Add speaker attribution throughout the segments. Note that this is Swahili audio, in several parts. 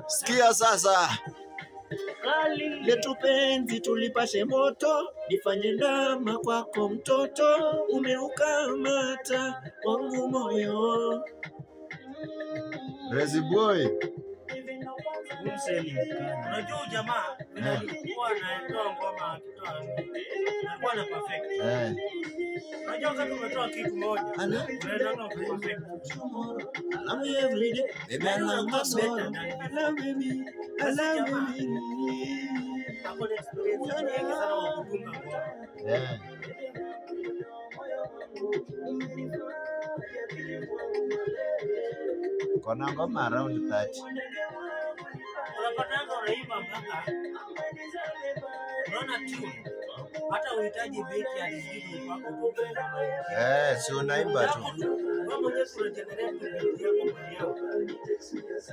Speaker 1: Sikia sasa. Letu penzi tulipashe moto, nifanye ndama kwako mtoto, umeukamata wangu moyo. Rezi boy.
Speaker 2: Unajua jamaa alikuwa anatoa ngoma akitoa. Alikuwa na perfect. Unajua kama umetoa kitu moja. Unaenda na perfect.
Speaker 1: I love you every day. Baby, I love my soul. I love me. I love me.
Speaker 2: Hapo ni experience nyingi sana wa kutunga ngoma.
Speaker 1: Kona ngoma around 30.
Speaker 2: Unapatanga unaimba mpaka unaona tune. Hata uhitaji beat ya digital kwako kutoka kama
Speaker 1: Si unaimba tu.
Speaker 2: wewe mwenyewe una generate beat yako mwenyewe.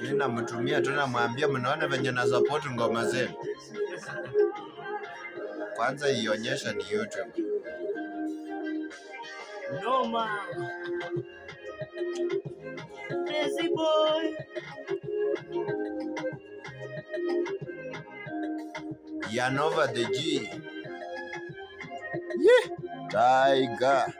Speaker 1: Nina mtumia tu namwambia mnaona venye na support ngoma zenu. Kwanza ionyesha ni YouTube.
Speaker 2: Noma. Crazy boy.
Speaker 1: Yanova the G. Yeah. Tiger.